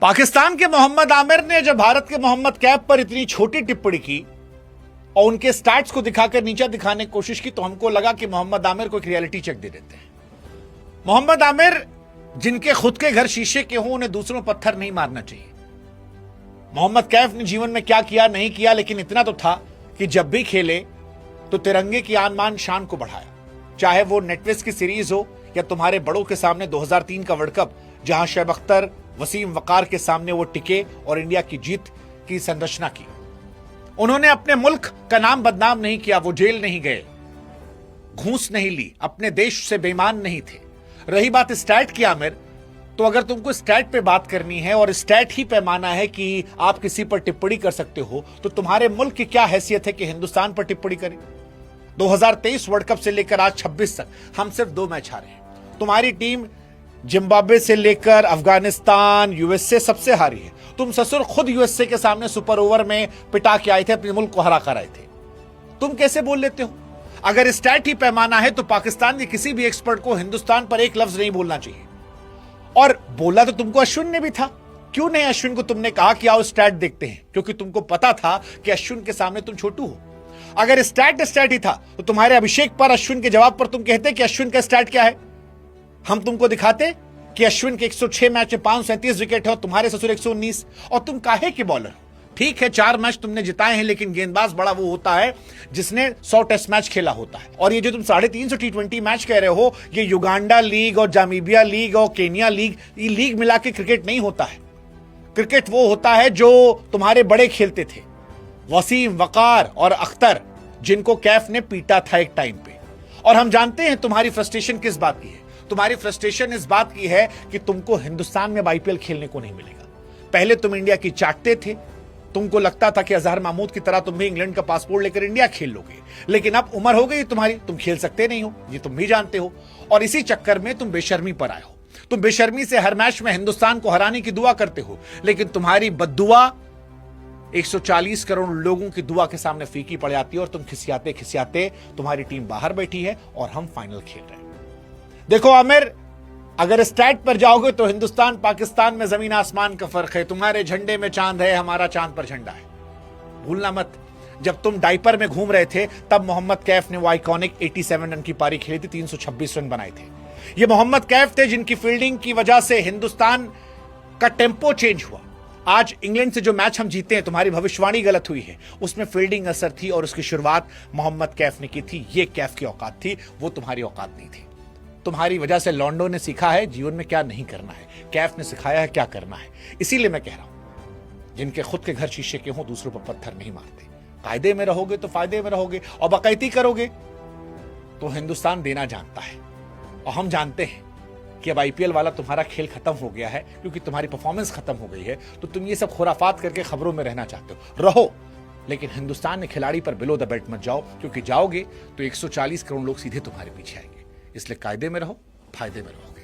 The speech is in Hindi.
पाकिस्तान के मोहम्मद आमिर ने जब भारत के मोहम्मद कैफ पर इतनी छोटी टिप्पणी की और उनके स्टैट्स को दिखाकर नीचा दिखाने की कोशिश की तो हमको लगा कि मोहम्मद आमिर को एक रियलिटी चेक दे देते हैं। मोहम्मद आमिर जिनके खुद के घर शीशे के हों उन्हें दूसरों पत्थर नहीं मारना चाहिए। मोहम्मद कैफ ने जीवन में क्या किया नहीं किया, लेकिन इतना तो था कि जब भी खेले तो तिरंगे की आन मान शान को बढ़ाया, चाहे वो नेटफ्लिक्स की सीरीज हो या तुम्हारे बड़ों के सामने 2003 का वर्ल्ड कप जहां शोएब अख्तर वसीम वकार के सामने वो टिके और इंडिया की जीत की संरचना की। उन्होंने अपने मुल्क का नाम बदनाम नहीं किया, वो जेल नहीं गए, घूस नहीं ली, अपने देश से बेईमान नहीं थे। रही बात स्टैट की आमिर, तो अगर तुमको स्टैट पे बात करनी है और स्टैट ही पैमाना है कि आप किसी पर टिप्पणी कर सकते हो, तो तुम्हारे मुल्क की क्या हैसियत है कि हिंदुस्तान पर टिप्पणी करें। 2023 वर्ल्ड कप से लेकर आज 26 तक हम सिर्फ 2 मैच हारे हैं। तुम्हारी टीम जिम्बाब्वे से लेकर अफगानिस्तान यूएसए सबसे हारी है। तुम ससुर खुद यूएसए के सामने सुपर ओवर में पिटा के आए थे, अपने मुल्क को हरा कर आए थे। तुम कैसे बोल लेते हो? अगर स्टैट ही पैमाना है तो पाकिस्तान के किसी भी एक्सपर्ट को हिंदुस्तान पर एक लफ्ज नहीं बोलना चाहिए। और बोला तो तुमको अश्विन ने भी था। क्यों नहीं अश्विन को तुमने कहा कि आओ स्टैट देखते हैं? क्योंकि तुमको पता था कि अश्विन के सामने तुम छोटू हो। अगर स्टैट ही था तो तुम्हारे अभिषेक पर अश्विन के जवाब पर तुम कहते कि अश्विन का स्टैट क्या है। हम तुमको दिखाते कि अश्विन के 106 मैच में 537 विकेट है और तुम्हारे ससुर 119, और तुम काहे के बॉलर हो। ठीक है 4 मैच तुमने जिताए हैं, लेकिन गेंदबाज बड़ा वो होता है जिसने 100 टेस्ट मैच खेला होता है। और ये जो तुम 350 T20 मैच कह रहे हो, ये युगांडा लीग और जामीबिया लीग और केनिया लीग, ये लीग मिला के क्रिकेट नहीं होता है। क्रिकेट वो होता है जो तुम्हारे बड़े खेलते थे, वसीम वकार और अख्तर, जिनको कैफ ने पीटा था एक टाइम पे। और हम जानते हैं तुम्हारी फ्रस्ट्रेशन किस बात की है। तुम्हारी फ्रस्ट्रेशन इस बात की है कि तुमको हिंदुस्तान में आईपीएल खेलने को नहीं मिलेगा। पहले तुम इंडिया की चाटते थे, तुमको लगता था कि अजहर महमूद की तरह तुम भी इंग्लैंड का पासपोर्ट लेकर इंडिया खेल लोगे, लेकिन अब उम्र हो गई तुम्हारी, तुम खेल सकते नहीं हो, ये तुम भी जानते हो। और इसी चक्कर में तुम बेशर्मी पर आए हो। तुम बेशर्मी से हर मैच में हिंदुस्तान को हराने की दुआ करते हो, लेकिन तुम्हारी बद्दुआ 140 करोड़ लोगों की दुआ के सामने फीकी पड़ जाती है और तुम खिसियाते खिसियाते तुम्हारी टीम बाहर बैठी है और हम फाइनल खेल रहे हैं। देखो आमिर, अगर स्टैट पर जाओगे तो हिंदुस्तान पाकिस्तान में जमीन आसमान का फर्क है। तुम्हारे झंडे में चांद है, हमारा चांद पर झंडा है, भूलना मत। जब तुम डाइपर में घूम रहे थे तब मोहम्मद कैफ ने वो आइकॉनिक 87 रन की पारी खेली थी, 326 रन बनाए थे। ये मोहम्मद कैफ थे जिनकी फील्डिंग की वजह से हिंदुस्तान का टेम्पो चेंज हुआ। आज इंग्लैंड से जो मैच हम जीते हैं, तुम्हारी भविष्यवाणी गलत हुई है, उसमें फील्डिंग असर थी और उसकी शुरुआत मोहम्मद कैफ ने की थी। ये कैफ की औकात थी, वो तुम्हारी औकात नहीं थी। तुम्हारी वजह से लॉन्डो ने सीखा है जीवन में क्या नहीं करना है, कैफ ने सिखाया है क्या करना है। इसीलिए मैं कह रहा हूं, जिनके खुद के घर शीशे के हों दूसरों पर पत्थर नहीं मारते। कायदे में रहोगे तो फायदे में रहोगे, और बाकायदगी करोगे तो हिंदुस्तान देना जानता है। और हम जानते हैं कि अब आईपीएल वाला तुम्हारा खेल खत्म हो गया है, क्योंकि तुम्हारी परफॉर्मेंस खत्म हो गई है। तो तुम ये सब खुराफात करके खबरों में रहना चाहते हो, रहो, लेकिन हिंदुस्तान के खिलाड़ी पर बिलो द बेल्ट मत जाओ, क्योंकि जाओगे तो 140 करोड़ लोग सीधे तुम्हारे पीछे आएंगे। इसलिए कायदे में रहो, फायदे में रहोगे।